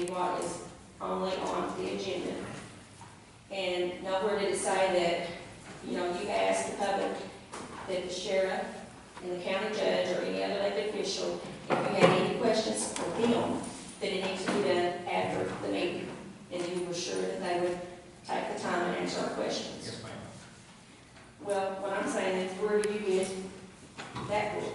be what is only on the agenda. And nowhere did it say that, you know, you asked the public, that the sheriff and the county judge or any other elected official, if you had any questions for them, that it needs to be done after the meeting. And you were sure that they would take the time and answer our questions. Yes, ma'am. Well, what I'm saying is, where do you get that rule?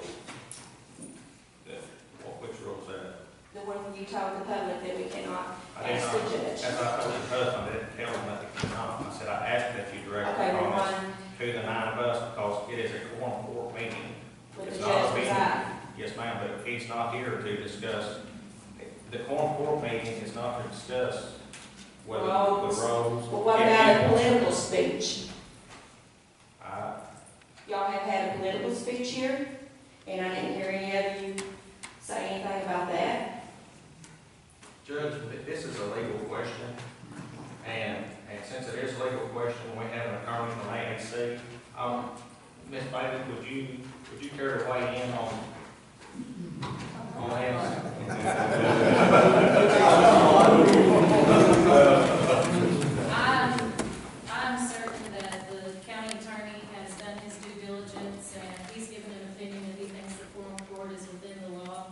Which rule is that? The one where you told the public that we cannot I did ask not, the judge. as I told the husband, I didn't tell him that they could not. I said, I asked that you direct the Okay, well, comments one to the 9 of us because it is a quorum court meeting. with It's the not a judge meeting. preside. Yes, ma'am, but if he's not here to discuss, the quorum court meeting is not to discuss whether Roles. the roles. Well, what about a political speech? Y'all have had a political speech here, and I didn't hear any of you say anything about that. Judge, this is a legal question, and since it is a legal question, we have an attorney from AAC. Ms. Bailey, would you care to weigh in on that? I'm certain that the county attorney has done his due diligence and he's given an opinion that he thinks the quorum court is within the law.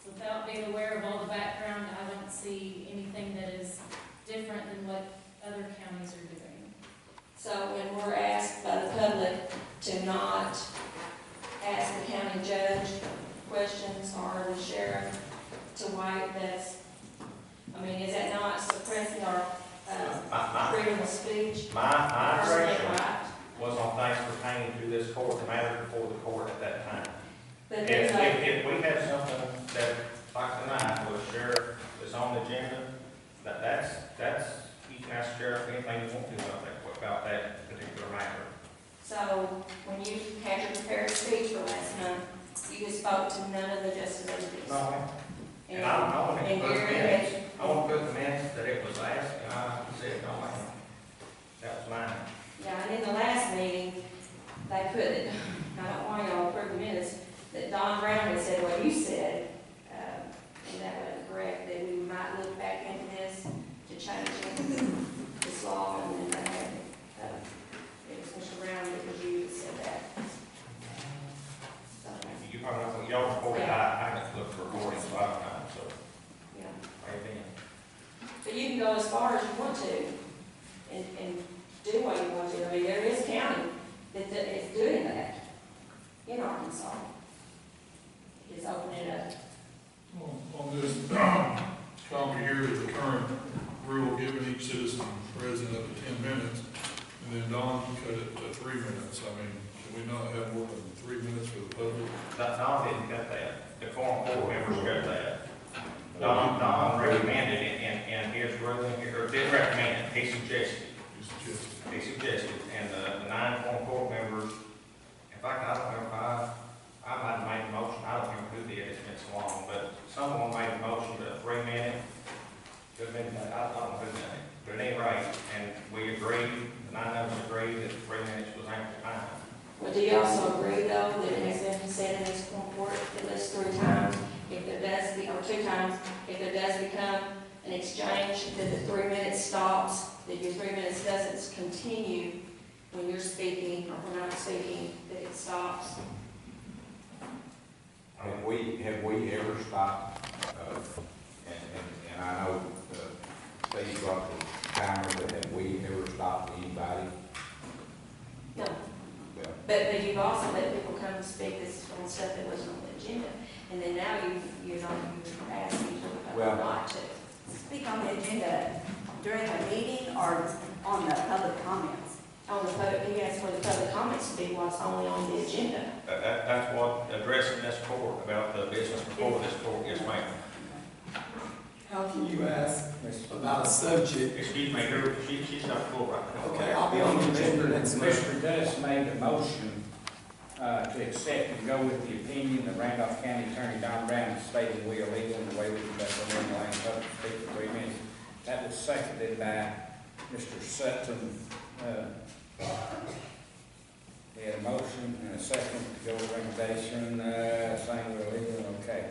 Without being aware of all the background, I don't see anything that is different than what other counties are doing. So when we're asked by the public to not ask the county judge questions or the sheriff to wait, is that not suppressing our freedom of speech? My direction Right. was on things pertaining to this court, the matter before the court at that time. But If there's if we have something that, like tonight, where the sheriff is on the agenda, that's, you can ask the sheriff anything you want to about that particular matter. So when you had your prepared speech for last month, you just spoke to none of the justice entities. No, ma'am. And I want to and put the Gary minutes, had- I want to put the minutes that it was asked, and I said, no, ma'am. That was mine. Yeah, and in the last meeting, they put it, I don't want y'all to approve the minutes, that Don Brown had said what you said, and that wasn't correct, that we might look back into this to change this law, and then they had, it was Mr. Brown, because you said that. So, You probably know, what y'all reported, I haven't looked for recordings a lot of times, so, yeah. amen. But you can go as far as you want to, and do what you want to. I mean, there is a county that is doing that in Arkansas. Just open it up. On this copy here is the current rule giving each citizen present up to 10 minutes, and then Don cut it to 3 minutes. I mean, can we not have more than 3 minutes for the public? Don didn't cut that. The quorum court members cut that. Don recommended it in his ruling, or didn't recommend it, he suggested. He suggested, and the 9 quorum court members, in fact, I don't remember, I might have made a motion, I don't remember who did, it's been so long, but someone made a motion to 3 minutes. Could have been, I don't know who did it, but at any rate, and we agreed, the 9 of us agreed that 3 minutes was ample time. Well, do you also agree, though, that it has been said in this report at least 3 times, if there does be, or 2 times, if there does become an exchange, that the 3 minutes stops, that your 3 minutes doesn't continue when you're speaking or when I'm speaking, that it stops? Have we ever stopped, and I know Steve brought the timer, but have we ever stopped anybody? No. Well, But you've also let people come and speak this on stuff that wasn't on the agenda, and then now you're asking people not to. Speak on the agenda during the meeting or on the public comments? On the public, he asked for the public comments to be what's only on the agenda. That's what, addressing this court, about the business before this court, yes, ma'am. How can you ask about a subject? Excuse me, she's got the floor right now. Okay, I'll be on the agenda next month. Mr. Gus made a motion to accept and go with the opinion that Randolph County Attorney Don Brown stated we are legal in the way we conduct our own land public speak for 3 minutes. That was seconded by Mr. Sutton. We had a motion and a second to go with recommendation, saying we're legal, okay.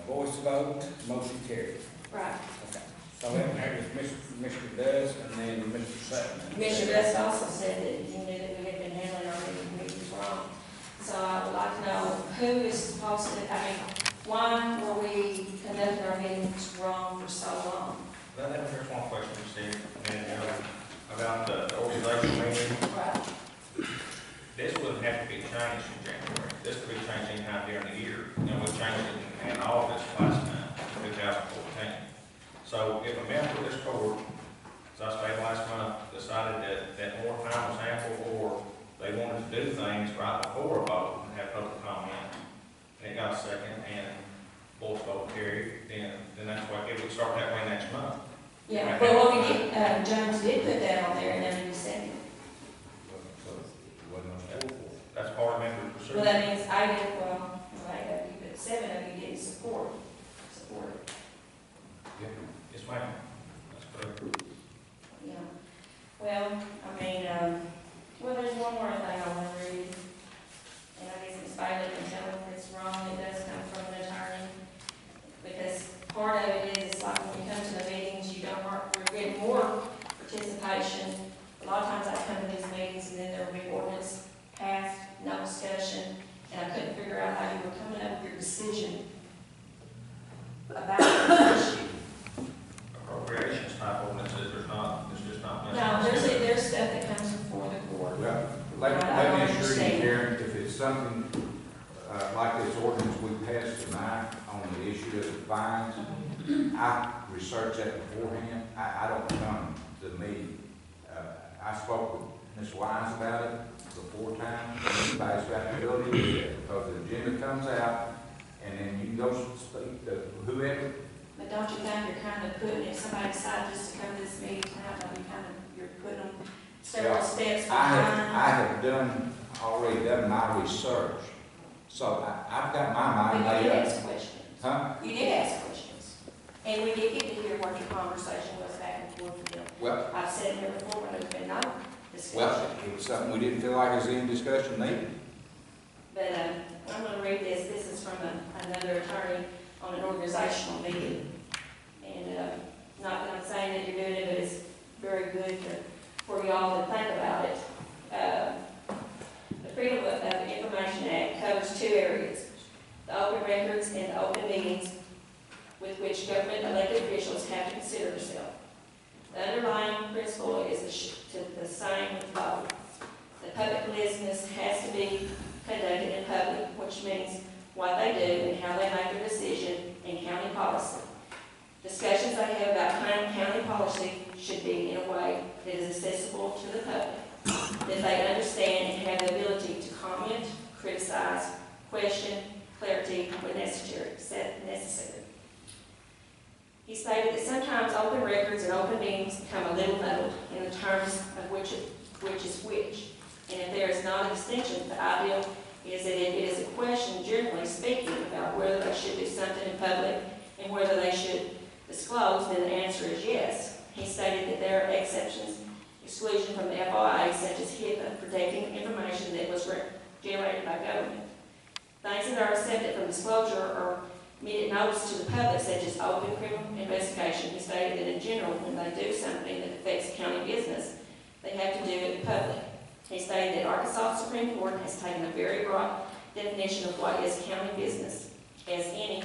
Voice vote, motion carried. Right. Okay. So that was Mr. Dust and then Mr. Sutton. Commissioner Best also said that he knew that we had been handling our meetings wrong. So I would like to know who is supposed to, why were we conducting our meetings wrong for so long? Here's one question, Steve, and, about the organizational meeting. Right. This wouldn't have to be changed in January. This could be changed anytime during the year. We changed it in August last time, 2014. So if a member of this court, as I stated last month, decided that more time was ample, or they wanted to do things right before a vote and have public comment, and it got a second and voice vote carried, then that's why it would start that way next month. Yeah, but what we did, Jones did put that on there and then we said, So it wasn't on that before. That's part of member procedure. well, that means I did, well, eight of you, but 7 of you didn't support it. Yeah. Yes, ma'am. That's correct. Yeah. Well, well, there's one more thing I want to read. And I guess Ms. Bailey can tell me if it's wrong, it does come from an attorney. Because part of it is, it's like when you come to the meetings, we're getting more participation. A lot of times I come to these meetings and then there will be ordinance passed, no discussion, and I couldn't figure out how you were coming up with your decision about this issue. Appropriations type ordinances, there's just not much. No, there's stuff that comes before the court. Well, I let don't me assure you, understand. Karen, if it's something like this ordinance we passed tonight on the issue of the fines, I researched that beforehand. I don't come to the meeting. I spoke with Ms. Wise about it before time. Anybody's got the ability to do that, because the agenda comes out, and then you can go speak to whoever. But don't you think you're kind of putting, if somebody decides just to come to this meeting tonight, don't you you're putting them several Yeah. steps I behind? have already done my research, so I've got my mind But you made did up. ask questions. Huh? You did ask questions. And we did get to hear what your conversation was back and forth with them. Well, I've said here before when there's been no discussion. well, it was something we didn't feel like was any discussion needed. But I'm going to read this. This is from another attorney on an organizational meeting. And not that I'm saying that you're doing it, but it's very good for y'all to think about it. The Freedom of Information Act covers 2 areas: the open records and the open meetings with which government elected officials have to consider themselves. The underlying principle is the same with both. The public business has to be conducted in public, which means what they do and how they make their decision in county policy. Discussions they have about county policy should be in a way that is accessible to the public, that they understand and have the ability to comment, criticize, question, clarity when necessary. He stated that sometimes open records and open meetings become a little muddled in the terms of which is which. And if there is not a distinction, the ideal is that if it is a question, generally speaking, about whether they should do something in public and whether they should disclose, then the answer is yes. He stated that there are exceptions, exclusion from the FOIA, such as HIPAA, protecting information that was generated by government. Things that are accepted from disclosure or immediate notice to the public, such as open criminal investigation. He stated that in general, when they do something that affects county business, they have to do it in public. He stated that Arkansas Supreme Court has taken a very broad definition of what is county business as any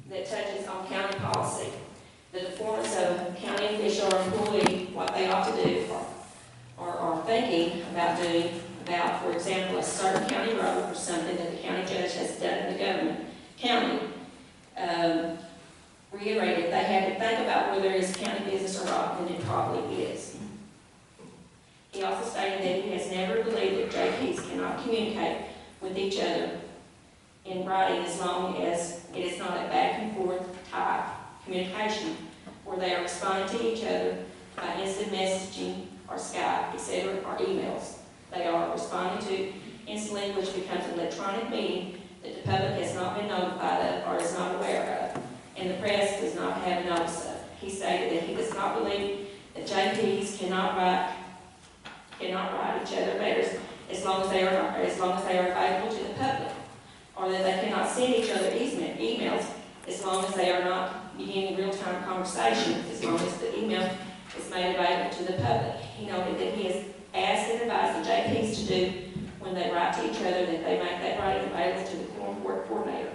that touches on county policy. The performance of a county official or employee, what they ought to do or are thinking about doing about, for example, a certain county road or something that the county judge has done in the government county, reiterated they had to think about whether it is county business or not, and it probably is. He also stated that he has never believed that JPs cannot communicate with each other in writing as long as it is not a back and forth type communication where they are responding to each other by instant messaging or Skype, etc., or emails. They are responding to instantly, which becomes an electronic meeting that the public has not been notified of or is not aware of, and the press does not have notice of. He stated that he does not believe that JPs cannot write each other letters as long as they are available to the public, or that they cannot send each other emails long as they are not beginning real-time conversation, as long as the email is made available to the public. He noted that he has asked and advised the JPs to do when they write to each other, that they make that writing available to the quorum court coordinator,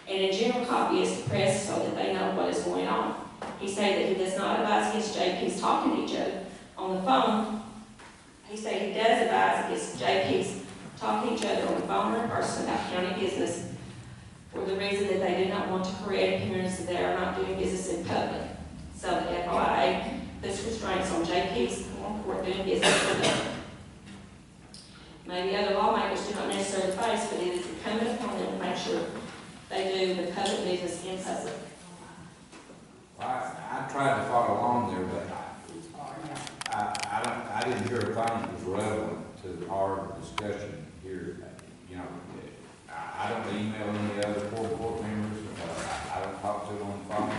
and in general copy is to press so that they know what is going on. He said that he does not advise against JPs talking to each other on the phone. He said he does advise against JPs talking to each other on the phone or in person about county business for the reason that they do not want to create appearance that they are not doing business in public. So the FOIA puts restraints on JPs on court doing business in public. Maybe other lawmakers do not necessarily face, but it is incumbent upon them to make sure they do the public business in public. I tried to follow along there, but I didn't hear a thing that was relevant to our discussion here. You know, I don't email any other court members, I don't talk to them on the phone.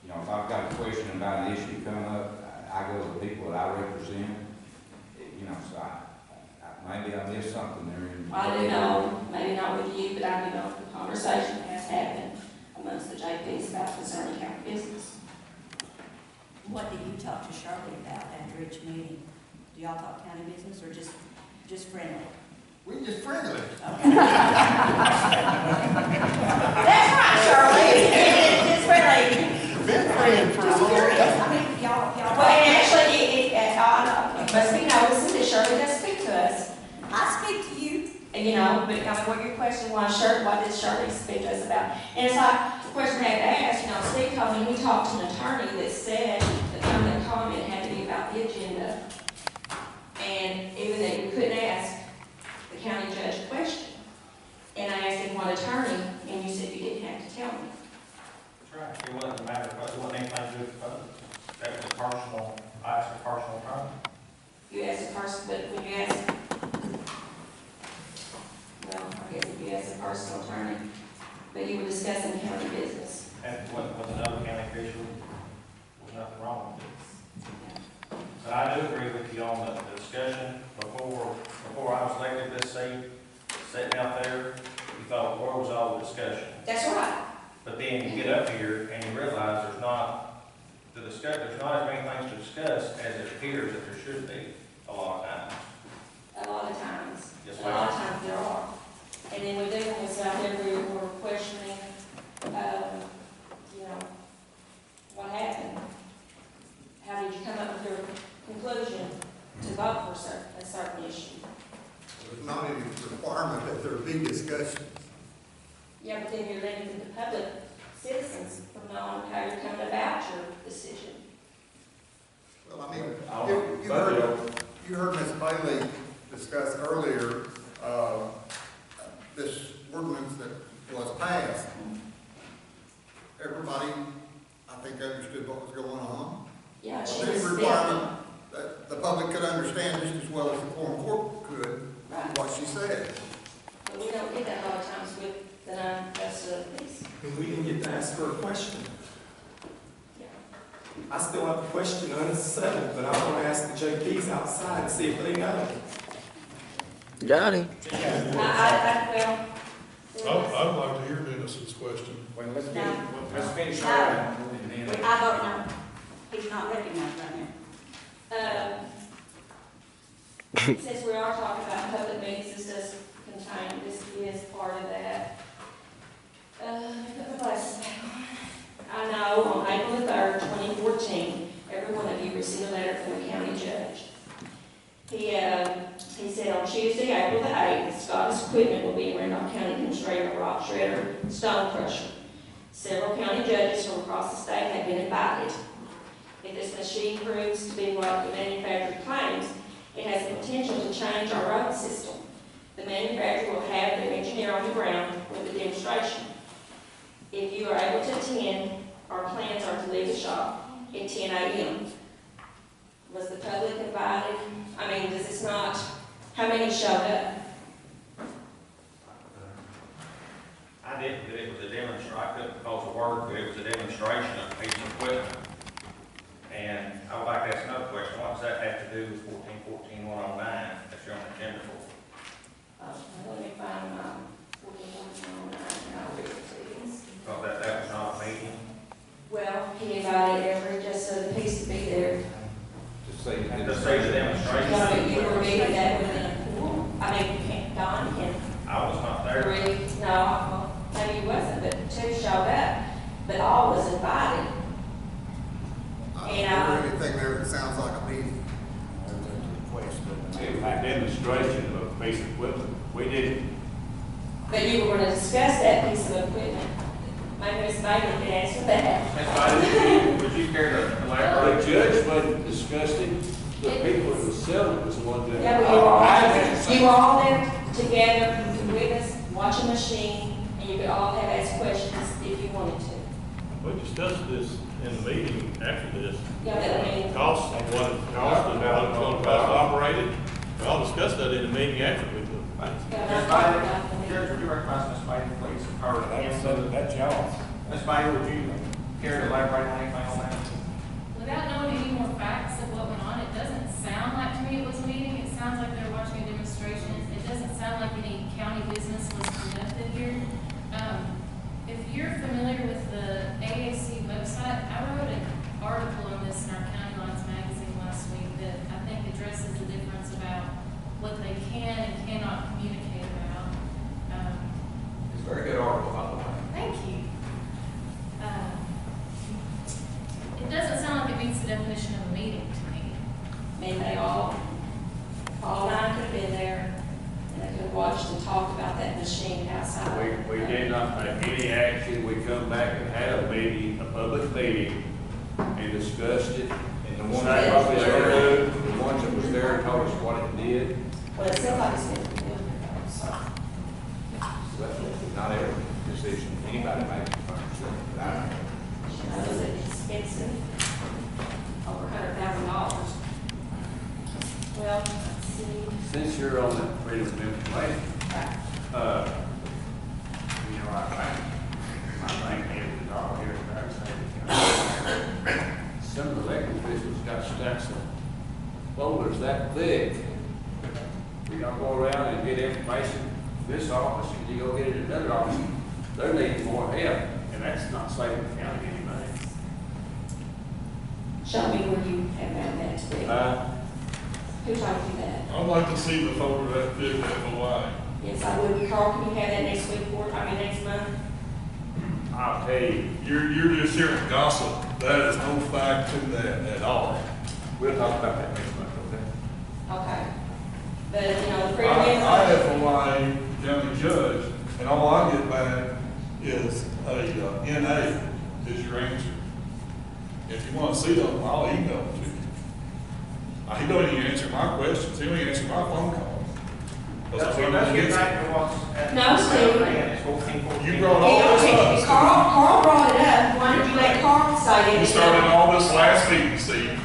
You know, if I've got a question about an issue coming up, I go to the people that I represent. You know, so maybe I missed something there. I do know, maybe not with you, but I do know the conversation has happened amongst the JPs about concerning county business. What did you talk to Shirley about after each meeting? Do y'all talk county business or just friendly? We just friendly. Okay. That's right, Shirley. It's friendly. Been friends for a Just long curious. time. I mean, y'all. Well, and actually, it must be noticed that Shirley does speak to us. I speak to you. And, you know, but I mean, what your question was, what did Shirley speak to us about? And it's like, the question I had to ask, you know, Steve told me he talked to an attorney that said the public comment had to be about the agenda. And even that you couldn't ask the county judge a question. And I asked him what attorney, and you said you didn't have to tell me. That's right. It wasn't a matter of, it wasn't anything to do with the public. That was a personal, I asked a personal problem. You asked a person, but when you asked, well, I guess if you asked a personal attorney, but you were discussing county business. And was another county official, was nothing wrong with it. But I do agree with you on the discussion before I was elected this seat, sitting out there, you thought, where was all the discussion? That's right. But then you get up here and you realize there's not as many things to discuss as it appears that there should be a lot of times. A lot of times. Yes, A lot of ma'am. times there are. And then we do, when we sit out there, we're questioning, you know, what happened? How did you come up with your conclusion to vote for a certain issue? There's not any requirement that there be discussions. Yeah, but then you're letting the public citizens know how you're coming about your decision. Well, I mean, you heard Ms. Bailey discuss earlier, this ordinance that was passed. Everybody, I think, understood what was going on. Yeah, Was she there was any requirement that the public could understand just as well as the quorum court could right. what she said? But we don't get that a lot of times with the rest of these. We didn't get to ask her a question. Yeah. I still have a question unsettled, but I want to ask the JPs outside and see if they know. Got him. Well. I'd like to hear Dennis's question. Well, let's No. finish No. her. And then- I vote no. He's not recognized right now. Since we are talking about public meetings, this does contain, this is part of that. Put my glasses back on. I know on April the 3rd, 2014, every one of you received a letter from the county judge. He said on Tuesday, April the 8th, Scottish equipment will be in Randolph County demonstrating a rock shredder, stone crusher. Several county judges from across the state have been invited. If this machine proves to be what the manufacturer claims, it has the potential to change our road system. The manufacturer will have their engineer on the ground with the demonstration. If you are able to attend, our plans are to leave the shop at 10 a.m. Was the public invited? I mean, this is not, how many showed up? I didn't, but it was a demonstration, I couldn't cause a word, but it was a demonstration of a piece of equipment. And I would like to ask another question, what does that have to do with 1414-109 that you're on the agenda for? Let me find my 14.9, and I'll read it to you. Well, that was The stage of demonstration. No, but you were meeting that within a quorum. I mean, you can't, Don can I was not there. agree, no, well, maybe you wasn't, but two showed up, but all was invited. I don't hear anything there that sounds like a meeting. It was a demonstration of a piece of equipment. We didn't. But you were gonna discuss that piece of equipment. Maybe Ms. Bailey could answer that. Ms. Bailey, would you care to The elaborate? judge wasn't discussing, the people that was selling was the one that. Yeah, but you were all there together, you could witness, watch a machine, and you could all have asked questions if you wanted to. We discussed this in the meeting after this. Yeah, but I mean, Costs and what it cost and how it's gonna cost to operate it. We all discussed that in the meeting after we took. yeah, Ms. that's Bailey, not- Judge, would you recognize Ms. Bailey, please? Or, That's y'all. Ms. Bailey, would you care to elaborate on anything on that? Without knowing any more facts of what went on, it doesn't sound like to me it was a meeting. It sounds like they were watching a demonstration. It doesn't sound like any county business was conducted here. If you're familiar with the AAC website, I wrote an article on this in our County Lines magazine last week that I think addresses the difference about what they can and cannot communicate about. It's a very good article, by the way. Thank you. It doesn't sound like it meets the definition of a meeting to me. I mean, they all nine could have been there, and they could have watched and talked about that machine outside. We did not take any action. We come back and had a meeting, a public meeting, and discussed it. And the ones that was there, the ones that was there told us what it did. Well, it seems like it's been doing it, so. That's not every decision anybody makes. It was expensive, over $100,000. Well, let's see. Since you're on the freedom of information, you know, I think it's all here about some of the elected officials got stacks of folders that thick. You don't go around and get information from this office, and you go get it in another office, they're needing more help, and that's not saving the county any money. Show me where you have found that to be. Who told you that? I'd like to see the folder that big at Hawaii. Yes, I would. Carl, can you have that next week next month? I'll tell you, You're just hearing gossip. That is no fact to that at all. we'll talk about that next month, okay? Okay. But, you know, the freedom of I information. have Hawaii county judge, and all I get back is a NA is your answer. If you want to see them, I'll email them to you. He don't even answer my questions. He don't even answer my phone calls. Let's get back to what's. No, Steve. It's 14. You brought all this up. Carl brought it up. Why did you let Carl say it? You started all this last meeting, Steve.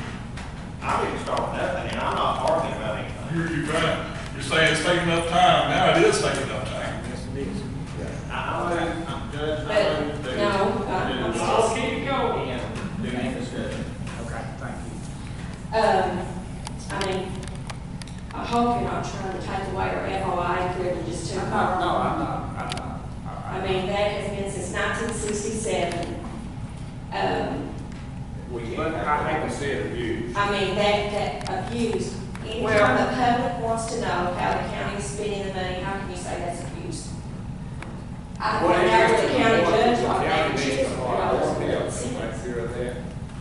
I didn't start nothing, and I'm not arguing about anything. You're right. You're saying it's taking enough time. Now it is taking enough time. Yes, it is. I'm Judge, But, I'm no, I'm I'll keep it going. And do any discussion. Okay, thank you. I mean, I hope you're not trying to take away our FOI privileges too. I'm not. I mean, that has been since 1967. But I haven't said abuse. I mean, that abuse, anytime the public wants to know how the county is spending the money, how can you say that's abuse? I What went is out it? with the county judge The on that, county and she needs just, to you hire know, more it's- help, make sure of that.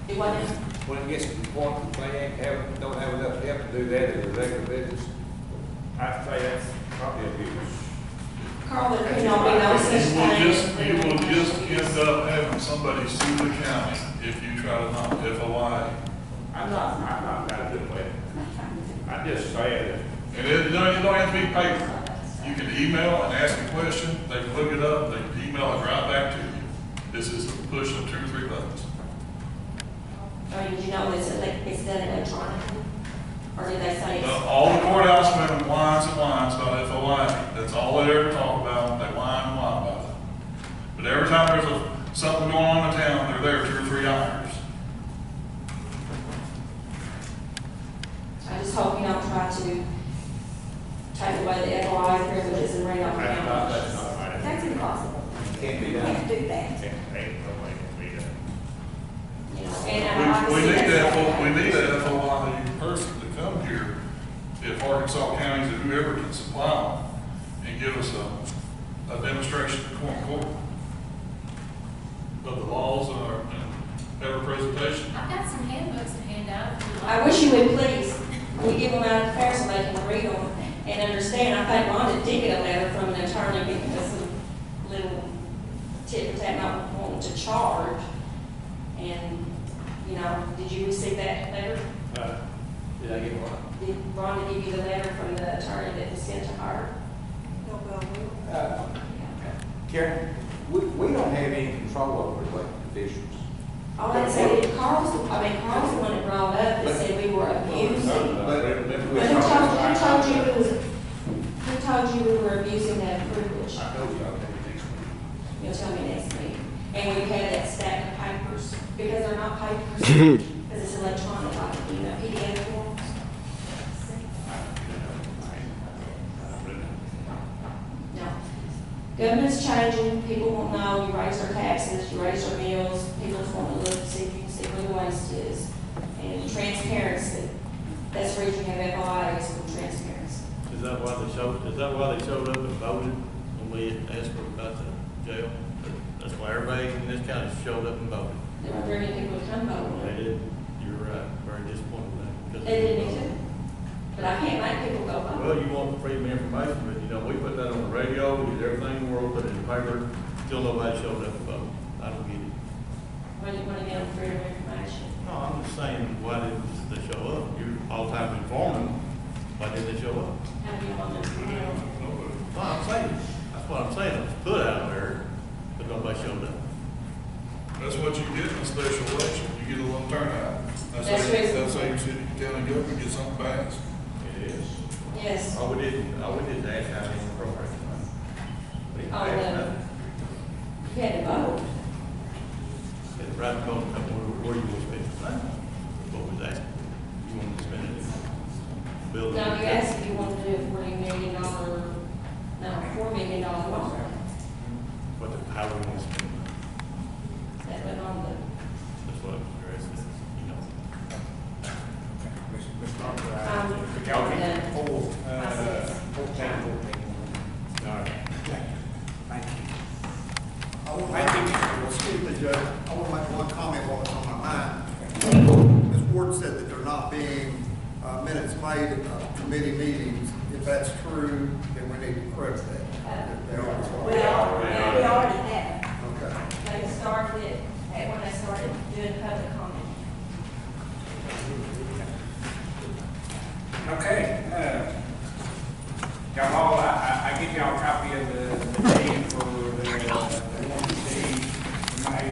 it wasn't, When it gets to the point that they don't have enough help to do that in the regular business, I'd say that's probably abuse. Carl, there can be no such thing. You will just end up having somebody sue the county if you try to knock FOI. I'm not gonna do that. I just say that. And it don't have to be paper. You can email and ask a question, they can look it up, they can email it right back to you. This is the push of 2 or 3 buttons. Or did you know this, it's done electronically? Or did they say? All the courthouse women whines and whines about FOI. That's all they ever talk about. They whine and whine about it. But every time there's something going on in town, they're there 2 or 3 hours. I just hope you don't try to take away the FOI privileges and Randolph That's County. not right. That's impossible. Can't be You done. can't do that. Ain't no way it can be done. You know, and I We see need that's that, what we need that FOI person if Arkansas counties or whoever can supply them and give us a demonstration of quorum of the laws and have a presentation. I've got some handbooks to hand out. if you'd like. I wish you would please, we give them out of fair so they can read them and understand. I think Rhonda did get a letter from an attorney giving us a little tip for that not wanting to charge. And, you know, did you receive that letter? Did I get one? Did Rhonda give you the letter from the attorney that was sent to her? Karen, we don't have any control over elected officials. All I said, Carl's the one that brought up that said we were abusing. Who told you we were abusing that privilege? I told you I'll tell you next week. You'll tell me next week. And we had that stack of papers, because they're not papers, because it's electronic, like, you know, PDF forms. No. Government's changing, people won't know, you raise their taxes, you raise their bills, people just want to look, see if you can see where the waste is. And transparency, that's the reason you have FOI, is for transparency. Is that why they showed up and voted when we asked for about the jail? That's why everybody in this county showed up and voted. There weren't very many people who come vote. They did, you're right, very disappointed with that. because- They did me too. But I can't make people go vote. Well, you want freedom of information, but you know, we put that on the radio, we did everything in the world, put it in the paper, still nobody showed up to vote. I don't get it. When you want to get on freedom of information. No, I'm just saying, why didn't they show up? You're all the time informing, why didn't they show up? How do you want them to know? No, I'm saying, that's what I'm saying, it was put out there, but nobody showed up. That's what you get in a special election, you get a little turnout. That's how reason. That's how your city, county government gets something passed. It is. Yes. All we did is ask how many appropriate money. We didn't Oh, ask no. nothing. You had to vote. Said, right, go, where you want to spend the money? What was asking, you want to spend it? Building. No, you asked if you wanted to do a $40 million, no, $4 million loan. How we want to spend it. That went on the, That's what I'm addressing, you know. Y'all done. can pull, 14. All right. Thank you. Excuse me, Judge, I want to make one comment while it's on my mind. Ms. Ward said that there not being minutes made of committee meetings. If that's true, then we need to correct that. They are. we already had. Okay. They started it, when they started doing public comment. Okay, y'all all, I give y'all a copy of the deed for the